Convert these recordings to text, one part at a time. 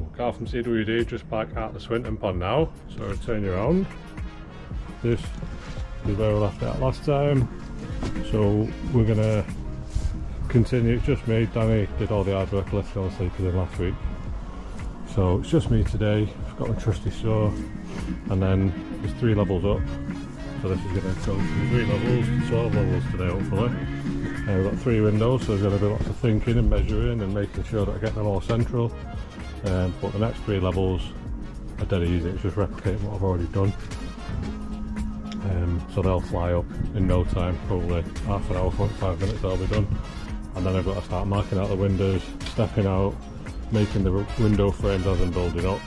So, car from CWD just back at the Swinton pond now. So I'll turn you around. This is where we left it at last time. So we're gonna continue. It's just me. Danny did all the hard work lifting all the sleepers in last week. So it's just me today. I've got my trusty saw, and then there's 3 levels up. So this is going to go from 3 levels to 12 levels today, hopefully. We've got 3 windows, so there's going to be lots of thinking and measuring and making sure that I get them all central. But the next 3 levels are dead easy. It's just replicating what I've already done. So they'll fly up in no time, probably half an hour, 45 minutes they'll be done. And then I've got to start marking out the windows, stepping out, making the window frames as I'm building up.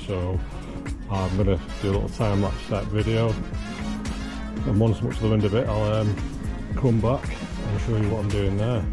So I'm going to do a little time-lapse step video, and once I'm up to the window bit I'll come back and show you what I'm doing there.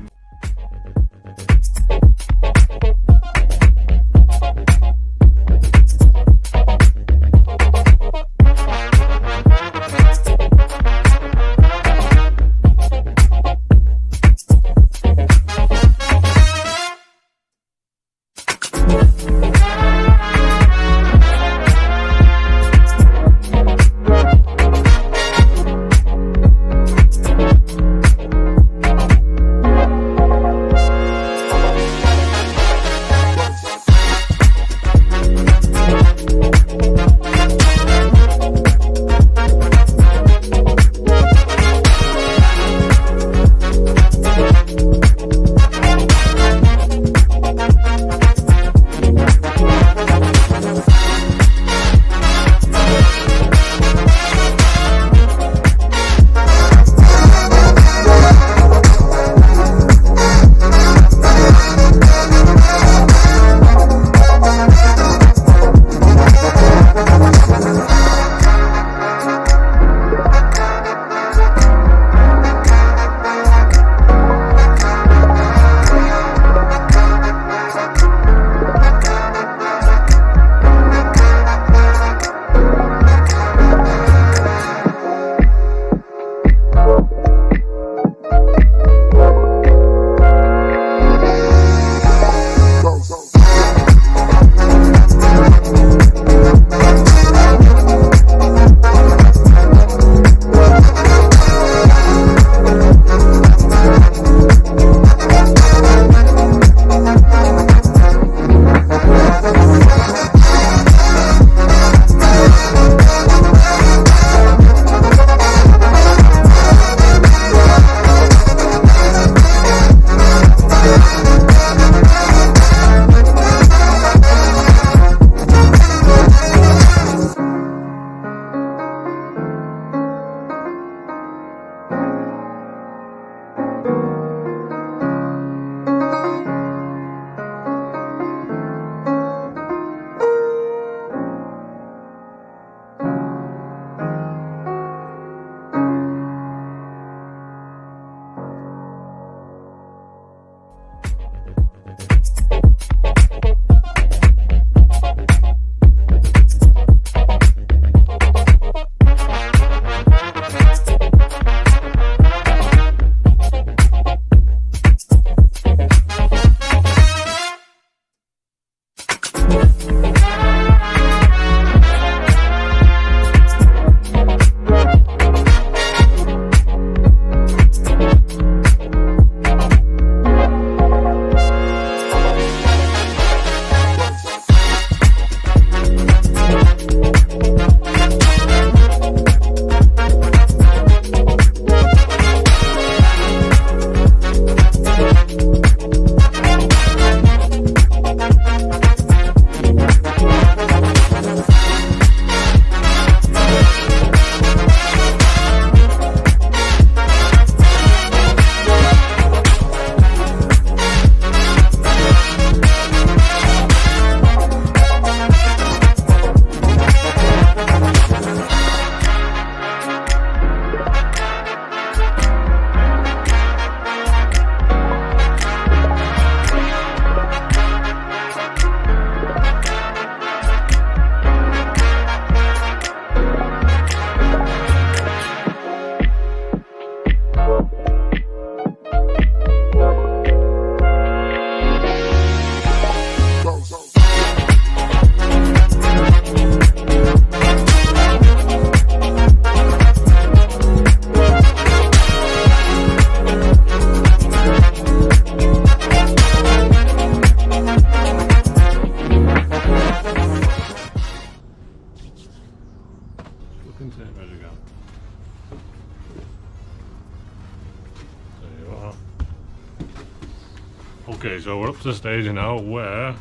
Okay, so we're up to the stage now where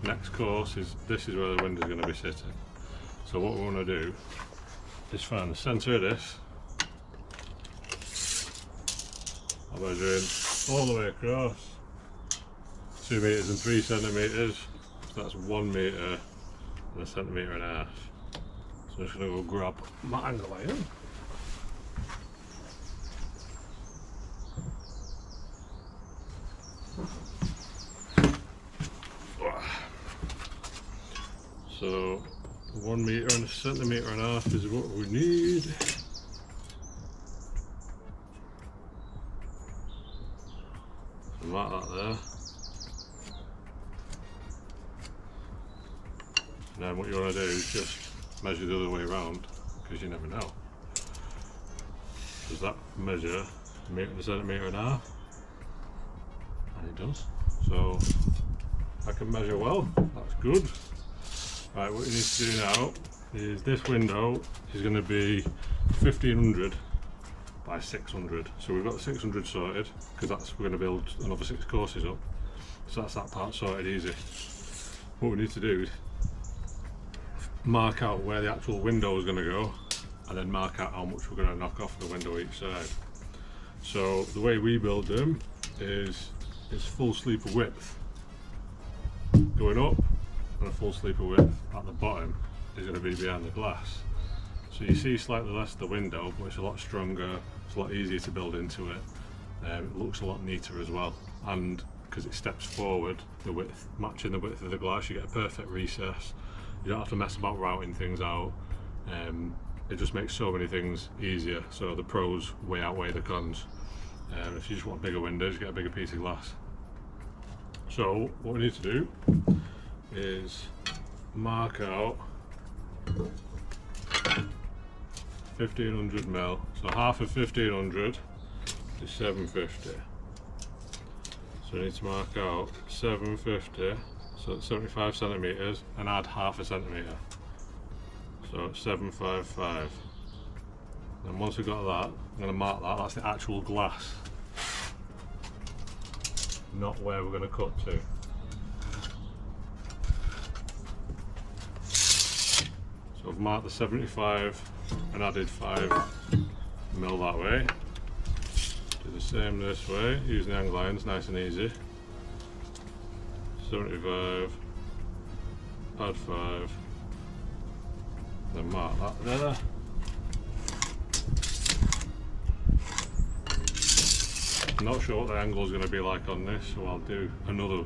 next course is, this is where the window's going to be sitting. So what we want to do is find the centre of this. I'm measuring all the way across, 2 metres and 3 centimetres, so that's 1 metre and 1.5 centimetres. So I'm just going to go grab my angle iron. So 1 metre and 1.5 centimetres is what we need. So mark that there. And then what you want to do is just measure the other way around, because you never know. Does that measure 1 metre and 1.5 centimetres? And it does. So I can measure well, that's good. Right, what you need to do now is this window is going to be 1500 by 600. So we've got the 600 sorted, because that's, we're going to build another 6 courses up. So that's that part sorted easy. What we need to do is mark out where the actual window is going to go, and then mark out how much we're going to knock off the window each side. So the way we build them is it's full sleeper width going up, and a full sleeper width at the bottom is going to be behind the glass. So you see slightly less the window, but it's a lot stronger, it's a lot easier to build into it. It looks a lot neater as well, and because it steps forward, the width matching the width of the glass, you get a perfect recess. You don't have to mess about routing things out. It just makes so many things easier, so the pros way outweigh the cons. If you just want bigger windows, you get a bigger piece of glass. So what we need to do is mark out 1500 mil. So half of 1500 is 750. So we need to mark out 750, so it's 75 centimetres, and add half a centimetre. So it's 755. And once we've got that, I'm going to mark that, that's the actual glass, not where we're going to cut to. So I've marked the 75 and added 5 mil that way. Do the same this way, using the angle irons, nice and easy. 75, add 5, then mark that there. I'm not sure what the angle is going to be like on this, so I'll do another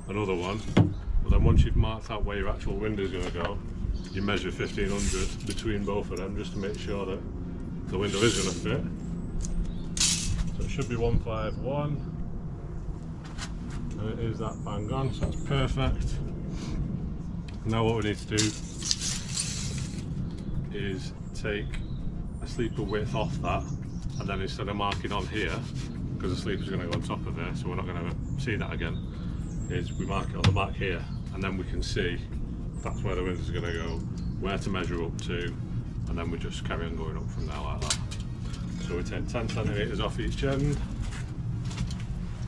one. But then once you've marked out where your actual window is going to go, you measure 1500 between both of them just to make sure that the window is going to fit. So it should be 151, and it is that bang on, so that's perfect. Now what we need to do is take a sleeper width off that, and then instead of marking on here, because the sleeper is going to go on top of there, so we're not going to see that again, is we mark it on the back here, and then we can see that's where the window is going to go, where to measure up to, and then we just carry on going up from there like that. So we take 10 centimetres off each end,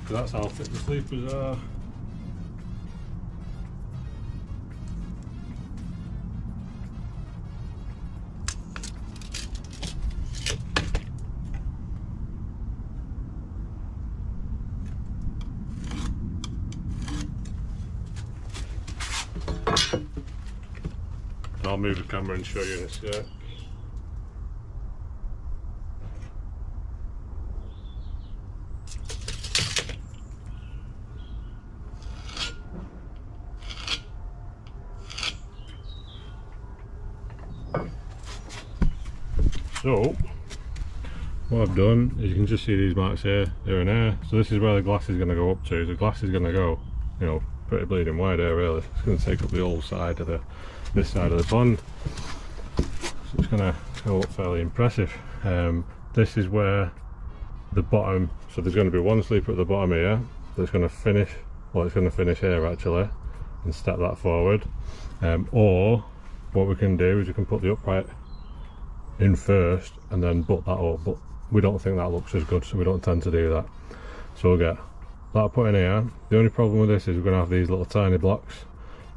because that's how thick the sleepers are. I'll move the camera and show you in a sec. So what I've done is you can just see these marks here and there. So this is where the glass is going to go up to. The glass is going to go, you know, pretty bleeding wide here really. It's going to take up the whole side of this side of the pond. So it's going to go up fairly impressive. This is where the bottom, so there's going to be one sleeper at the bottom here that's going to finish, well it's going to finish here actually, and step that forward. Or what we can do is we can put the upright in first and then butt that up, but we don't think that looks as good, so we don't tend to do that. So we'll get that I put in here. The only problem with this is we're going to have these little tiny blocks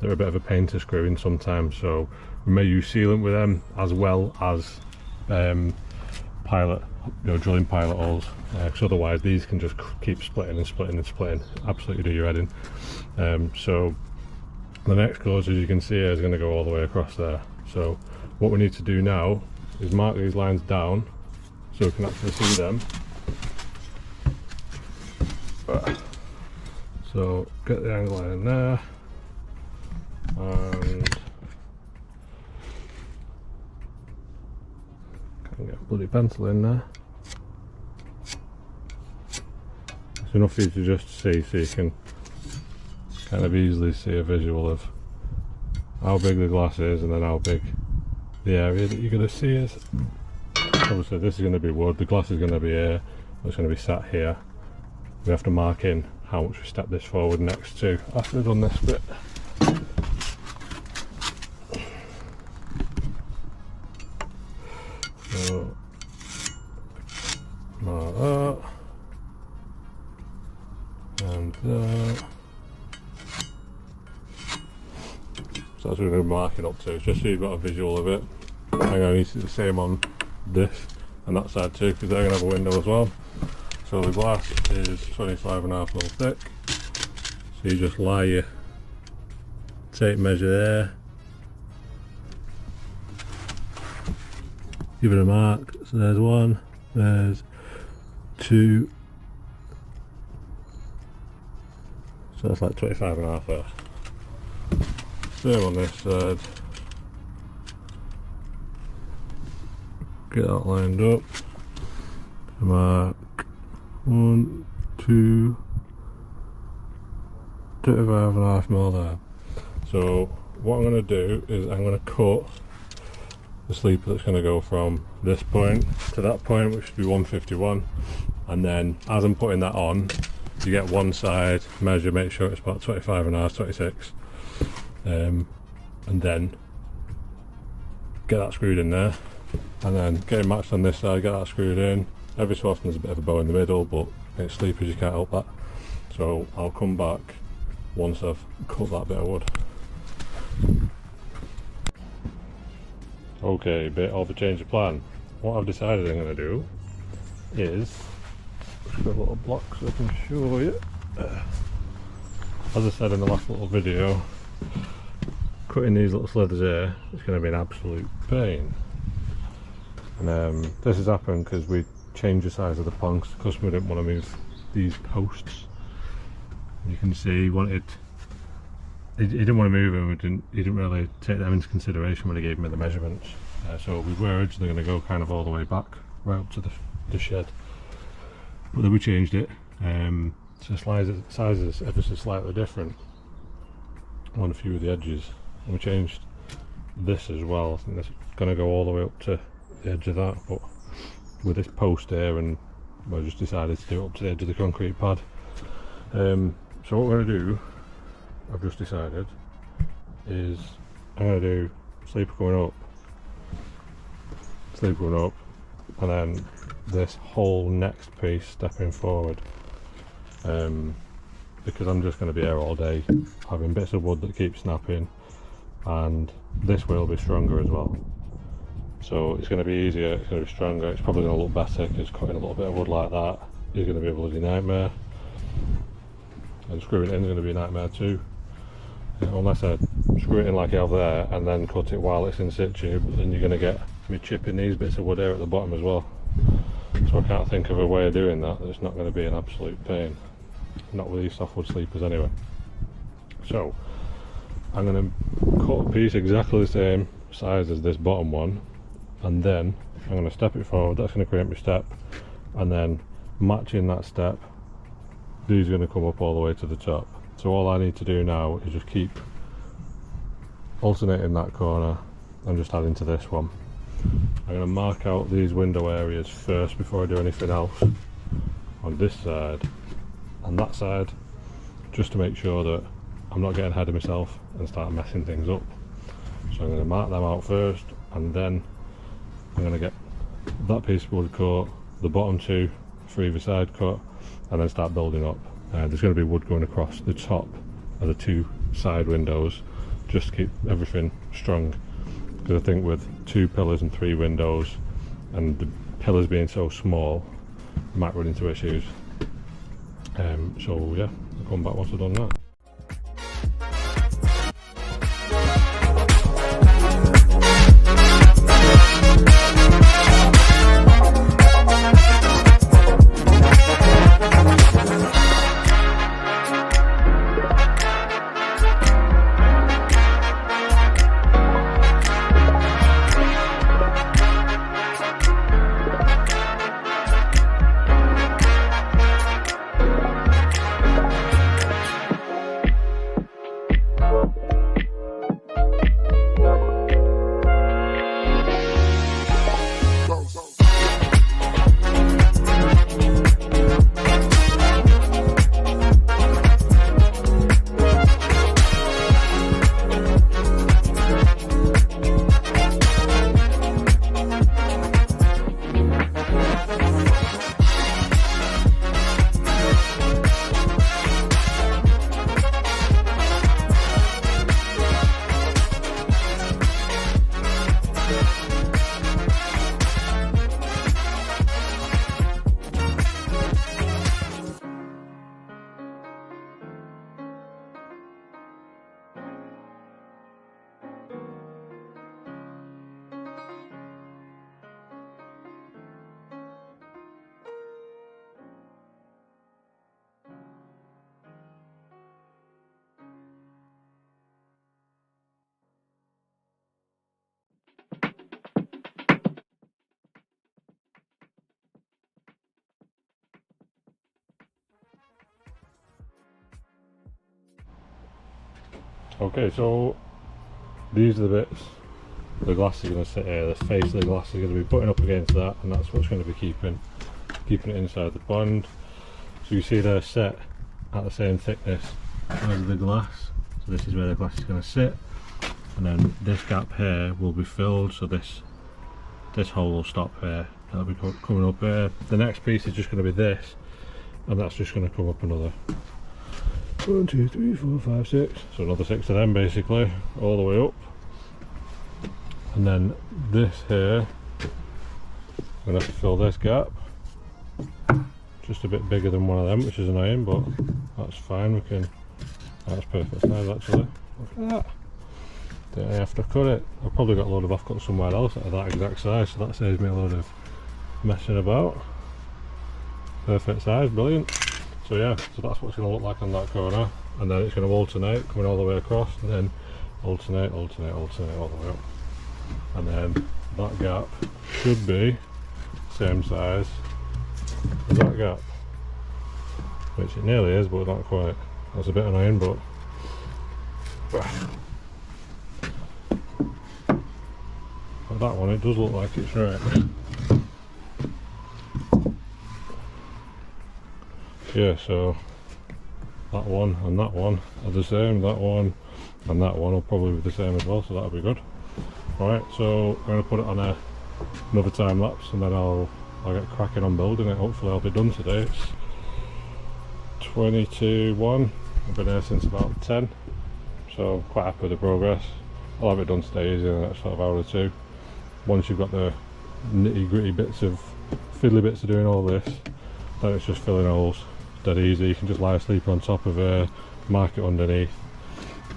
that are a bit of a pain to screw in sometimes, so we may use sealant with them as well as pilot, drilling pilot holes, because otherwise these can just keep splitting and splitting and splitting, absolutely do your head in. So the next course, as you can see here, is going to go all the way across there. So what we need to do now is mark these lines down so we can actually see them. So get the angle in there, and can't get a bloody pencil in there. It's enough for you to just see, so you can kind of easily see a visual of how big the glass is and then how big the area that you're going to see is. Obviously this is going to be wood, the glass is going to be here, it's going to be sat here. We have to mark in how much we step this forward next to after we've done this bit. So mark that and that. So that's what we're going to mark it up to, just so you've got a visual of it. Hang on, you see the same on this and that side too, because they're going to have a window as well. So the glass is 25.5mm thick. So you just lie your tape measure there, give it a mark. So there's one, there's two, so that's like 25.5 there. Same on this side. Get that lined up. Mark 1, 2, 25.5mm there. So what I'm going to do is I'm going to cut the sleeper that's going to go from this point to that point, which should be 151, and then as I'm putting that on, you get one side, measure, make sure it's about 25.5, 26, and then get that screwed in there, and then get it matched on this side, get that screwed in. Every so often there's a bit of a bow in the middle, but it's sleepers, you can't help that. So I'll come back once I've cut that bit of wood. Okay, bit of a change of plan. What I've decided I'm going to do is put a little block so I can show you. As I said in the last little video, cutting these little slithers here is going to be an absolute pain. And this has happened because we changed the size of the planks. The customer didn't want to move these posts. You can see he didn't want to move them. He didn't really take them into consideration when he gave me the measurements. So we were originally going to go kind of all the way back right up to the shed, but then we changed it. So the size is ever so slightly different on a few of the edges, and we changed this as well. I think this is going to go all the way up to the edge of that, but with this post here, and I just decided to do it up to the edge of the concrete pad. So what we're going to do, I've just decided, is I'm going to do sleeper going up, and then this whole next piece stepping forward, because I'm just going to be here all day having bits of wood that keep snapping, and this will be stronger as well. So it's going to be easier, it's going to be stronger, it's probably going to look better, because cutting a little bit of wood like that is going to be a bloody nightmare. And screwing it in is going to be a nightmare too. Unless I screw it in like I have there and then cut it while it's in situ, but then you're going to get me chipping these bits of wood here at the bottom as well. So I can't think of a way of doing that that's not going to be an absolute pain. Not with these softwood sleepers anyway. So I'm going to cut a piece exactly the same size as this bottom one, and then I'm going to step it forward. That's going to create my step, and then matching that step, these are going to come up all the way to the top. So all I need to do now is just keep alternating that corner and just adding to this one. I'm going to mark out these window areas first before I do anything else on this side and that side, just to make sure that I'm not getting ahead of myself and start messing things up. So I'm going to mark them out first, and then I'm going to get that piece of wood cut, the bottom two for either side cut, and then start building up. There's going to be wood going across the top of the 2 side windows just to keep everything strong, because I think with 2 pillars and 3 windows and the pillars being so small, you might run into issues. So yeah, I'll come back once I've done that. Okay, so these are the bits the glass is going to sit here. The face of the glass is going to be putting up against that, and that's what's going to be keeping it inside the bond. So you see they're set at the same thickness as the glass. So this is where the glass is going to sit, and then this gap here will be filled, so this hole will stop here. That'll be coming up here. The next piece is just going to be this, and that's just going to come up another 1, 2, 3, 4, 5, 6. So another 6 of them basically, all the way up. And then this here, I'm going to have to fill this gap. Just a bit bigger than one of them, which is annoying, but that's fine. That's perfect size actually. Look at that. Don't have to cut it. I've probably got a load of offcut somewhere else that are that exact size, so that saves me a load of messing about. Perfect size, brilliant. So yeah, so that's what it's going to look like on that corner, and then it's going to alternate coming all the way across, and then alternate all the way up, and then that gap should be same size as that gap, which it nearly is, but not quite. That's a bit annoying, but that one, it does look like it's right. Yeah, so that one and that one are the same, that one and that one will probably be the same as well, so that'll be good. Alright, so I'm going to put it on another time lapse, and then I'll get cracking on building it. Hopefully I'll be done today. It's 20 to 1, I've been here since about 10, so I'm quite happy with the progress. I'll have it done today easy in the next sort of hour or two. Once you've got the nitty gritty bits of fiddly bits of doing all this, then it's just filling holes. Dead easy. You can just lie asleep on top of it, mark it underneath,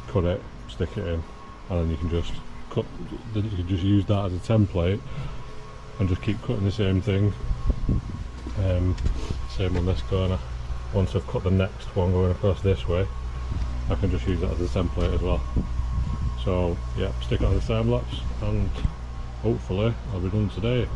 cut it, stick it in, and then you can just cut. You can just use that as a template and just keep cutting the same thing. Same on this corner. Once I've cut the next one going across this way, I can just use that as a template as well. So yeah, stick it on the time lapse, and hopefully I'll be done today.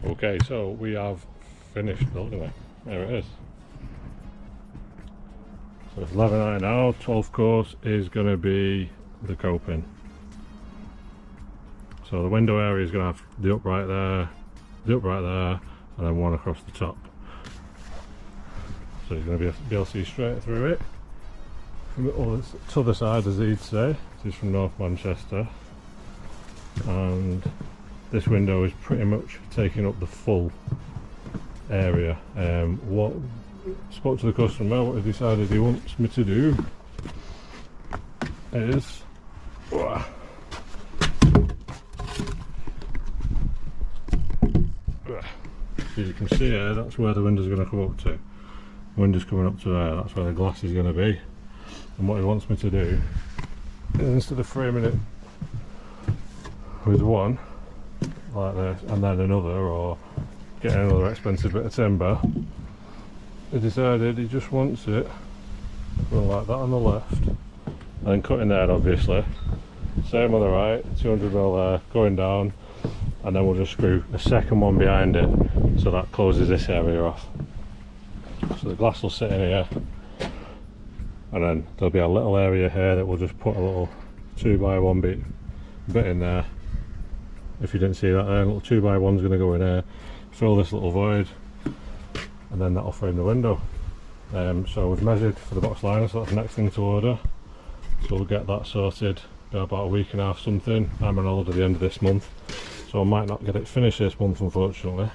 Okay, so we have finished building it. There it is. So it's 11 now. 12th course is going to be the coping. So the window area is going to have the upright there, and then one across the top. So you're going to be able to see straight through it. From the other side, as he'd say, this is from North Manchester, and this window is pretty much taking up the full area. What spoke to the customer, what he decided he wants me to do is as you can see here, that's where the window's going to come up to. The window's coming up to there, that's where the glass is going to be. And what he wants me to do is, instead of framing it with one like this and then another, or getting another expensive bit of timber, he decided he just wants it going like that on the left and then cutting there, obviously same on the right, 200mm there, going down, and then we'll just screw a second one behind it so that closes this area off. So the glass will sit in here, and then there'll be a little area here that we'll just put a little 2x1 bit in there. If you didn't see that there, a little 2x1's going to go in here, fill this little void, and then that'll frame the window. So we've measured for the box liner, so that's the next thing to order. So we'll get that sorted in about a week and a half something. I'm on holiday at the end of this month, so I might not get it finished this month, unfortunately.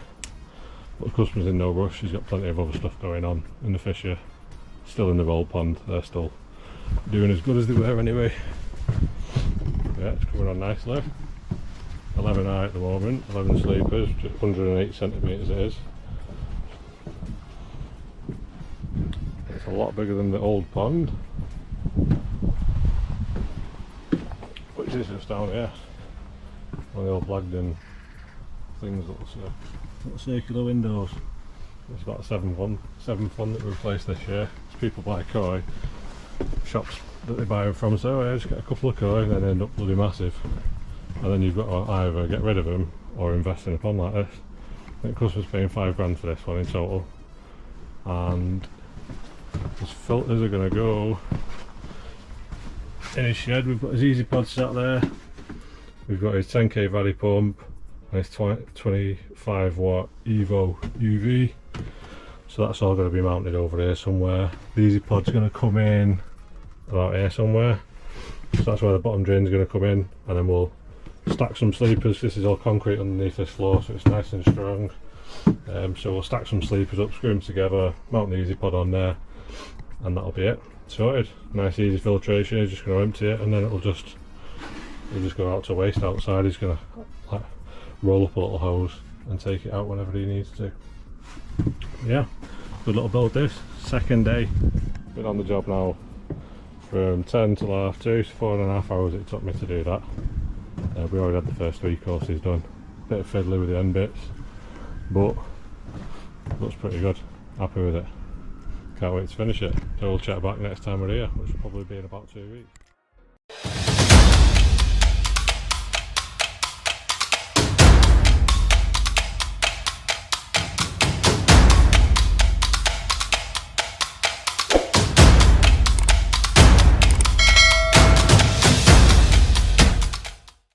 But the customer's in no rush, he's got plenty of other stuff going on, and the fish are still in the roll pond, they're still doing as good as they were anyway. Yeah, it's coming on nicely. 11 high at the moment, 11 sleepers, just 108 centimetres it is. It's a lot bigger than the old pond, which is just down here. One of the old Blagden things, little circular windows. It's about a 7th one that we replaced this year. It's people buy koi, shops that they buy them from say, oh yeah, just get a couple of koi, and then end up bloody massive. And then you've got to either get rid of them or invest in a pond like this. I think the customer's paying £5 for this one in total. And his filters are going to go in his shed. We've got his Easy Pod sat there. We've got his 10k Valley pump and his 25 watt Evo UV. So that's all going to be mounted over here somewhere. The Easy Pod's going to come in about here somewhere. So that's where the bottom drain's going to come in, and then we'll stack some sleepers. This is all concrete underneath this floor, so it's nice and strong. So we'll stack some sleepers up, screw them together, mount the Easy Pod on there, and that'll be it. Sorted. Nice easy filtration. He's just going to empty it, and then it'll just go out to waste outside. He's going to like roll up a little hose and take it out whenever he needs to. Yeah, good little build this. Second day. Been on the job now from 10 till 2:30, so 4.5 hours it took me to do that. We already had the first 3 courses done. bit of fiddly with the end bits, but looks pretty good. Happy with it. Can't wait to finish it. So we'll check back next time we're here, which will probably be in about 2 weeks.